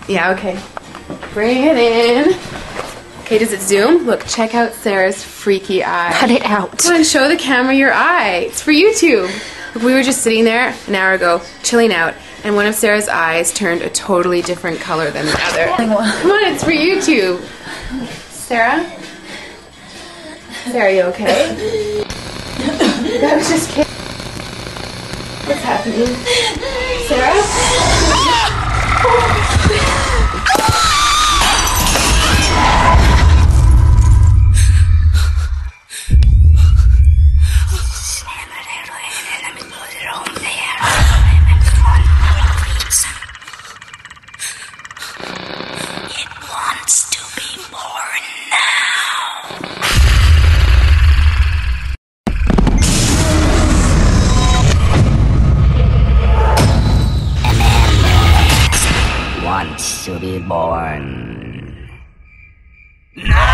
Yeah, okay. Bring it in. Okay, does it zoom? Look, check out Sarah's freaky eye. Cut it out. Come on, show the camera your eye. It's for YouTube. Look, we were just sitting there an hour ago, chilling out, and one of Sarah's eyes turned a totally different color than the other. Come on, it's for YouTube. Sarah? Sarah, are you okay? That was just kidding. What's happening? Sarah? It wants to be born now. Wants to be born. No!